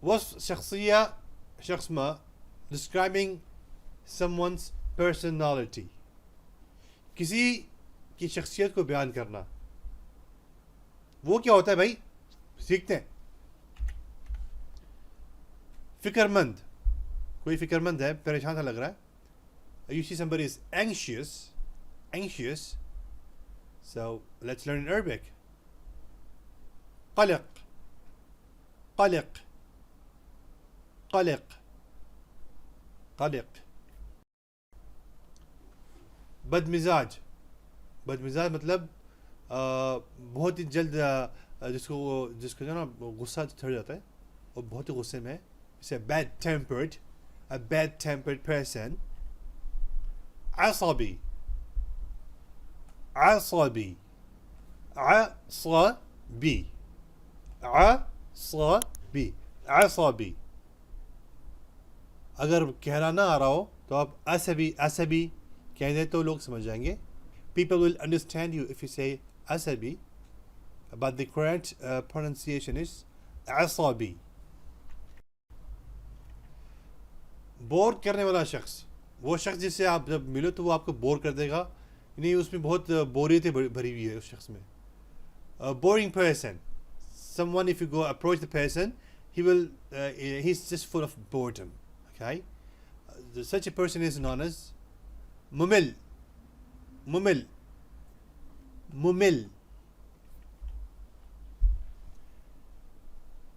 वस्फ शख्सिया शख्स में describing someone's personality, किसी की शख्सियत को बयान करना। वो क्या होता है भाई, सीखते हैं। फिक्रमंद, कोई फिक्रमंद है, परेशान सा लग रहा है। You see somebody is anxious, so let's learn in Arabic. قلق قلق قلق قلق बदमिजाज, बदमिजाज मतलब बहुत ही जल्द जिसको जो ना गुस्सा चढ़ जाता है और बहुत ही गुस्से में, जैसे a bad tempered person. عصبي عصبي عصبي عصبي عصبي अगर कहना ना आ रहा हो तो आप असबी कह दें तो लोग समझ जाएंगे. People will understand you if you say asabi, but the correct pronunciation is asabi. Bore करने वाला शख्स, वो शख्स जिससे आप जब मिलो तो वो आपको बोर कर देगा, नहीं उसमें बहुत बोरियत भरी हुई है उस शख्स में. Boring person, someone if you go approach the person, he's just full of boredom. Okay, such a person is known as mumil. mumil mumil.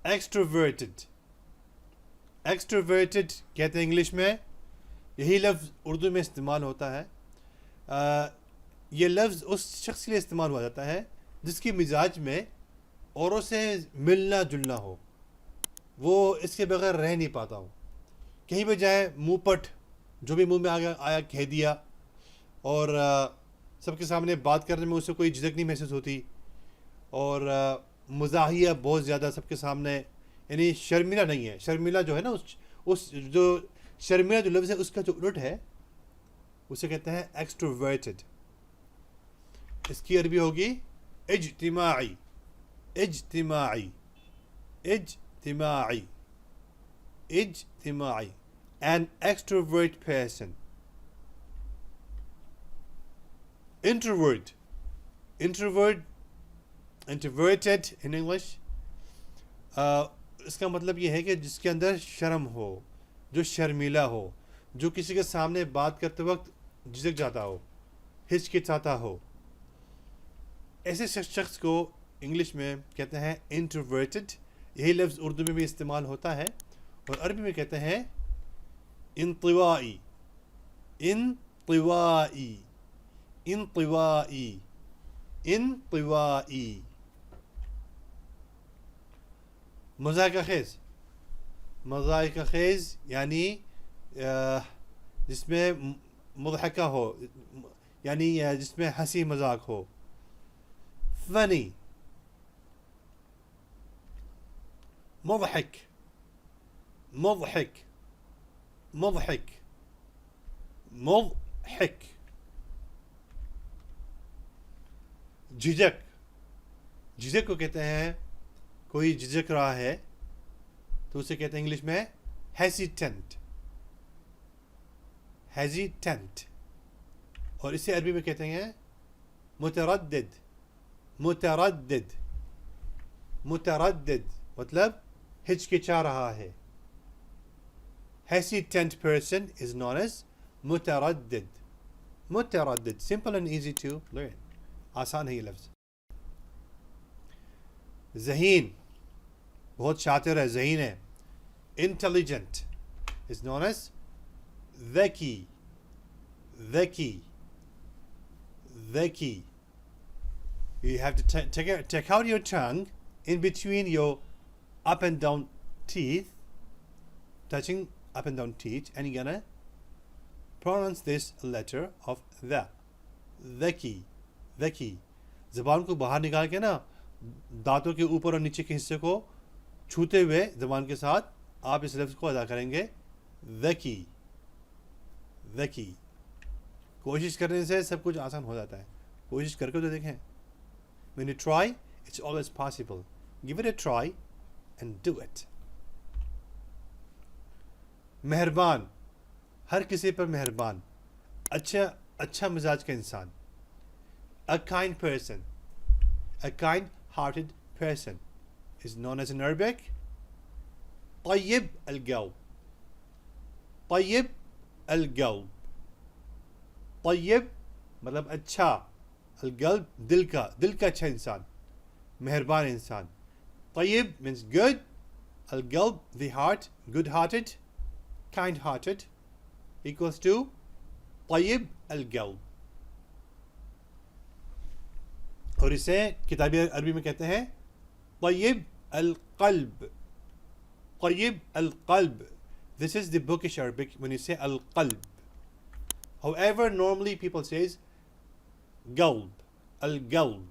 extroverted extroverted कहते हैं इंग्लिश में, यही लफ्ज़ उर्दू में इस्तेमाल होता है. ये लफ्ज़ उस शख्स के लिए इस्तेमाल हुआ जाता है जिसकी मिजाज में औरों से मिलना जुलना हो, वो इसके बगैर रह नहीं पाता हो. कहीं पे जाए मुँहपट, जो भी मुंह में आया कह दिया, और सबके सामने बात करने में उसे कोई झिझक नहीं महसूस होती, और मज़ाहिया बहुत ज़्यादा सबके सामने, यानी शर्मिला नहीं है. शर्मिला जो है ना, उस जो शर्मिला जो लफ्ज़ है उसका जो उलट है उसे कहते हैं एक्सट्रोवर्टेड. इसकी अरबी होगी इज्तिमाई इज्तिमाई इज्तिमाई इज्तिमाई. An extrovert person. Introverted in English. इसका मतलब ये है कि जिसके अंदर शर्म हो, जो शर्मीला हो, जो किसी के सामने बात करते वक्त झिझक जाता हो, हिचकिचाता हो, ऐसे शख्स को इंग्लिश में कहते हैं इंट्रोवर्टेड. यही लफ्ज़ उर्दू में भी इस्तेमाल होता है और अरबी में कहते हैं इंतिवाई इंतिवाई इंतिवाई इंतिवाई. मज़ाक खेज़ यानी जिसमें मुज़हका हो, यानी जिसमें हंसी मजाक हो. फनी मुज़हक मुज़हक मुज़हक मुज़हक. झिझक, झिझक को कहते हैं, कोई झिझक रहा है तो उसे कहते हैं इंग्लिश में हेजिटेंट हेजिटेंट. और इसे अरबी में कहते हैं मुता-रदिद मुता-रदिद मुता-रदिद, मतलब हिचकिचा रहा है. Hesitant person is known as muta-radid. Muta-radid, simple and easy to learn. आसान है ये लफ्ज़. ज़हीन, बहुत शातिर है, ज़हीन है. Intelligent is known as ذكي ذكي ذكي. You have to take out your tongue in between your up and down teeth, touching up and down teeth, and you're gonna pronounce this letter of the. ذكي ذكي. ज़बान को बाहर निकाल के ना, दांतों के ऊपर और नीचे के हिस्से को छूते हुए ज़बान के साथ आप इस लफ्ज़ को अदा करेंगे ذكي ذكي. कोशिश करने से सब कुछ आसान हो जाता है. कोशिश करके तो देखें. When you try, it's always possible. Give it a try and do it. مہربان, ہر کسی پر مہربان, اچھا مزاج کا انسان. A kind person, a kind-hearted person is known as in Arabic tay-yib al-qalb. tay-yib al-qalb. tay-yib مطلب اچھا, القلب دل کا اچھا انسان, مہربان انسان. طیب means good, القلب the heart, good hearted, kind hearted equals to طیب القلب. اور اسے کتابی عربی میں کہتے ہیں طیب القلب. طیب القلب. This is the bookish Arabic when you say القلب. However, normally people says قلب, القلب.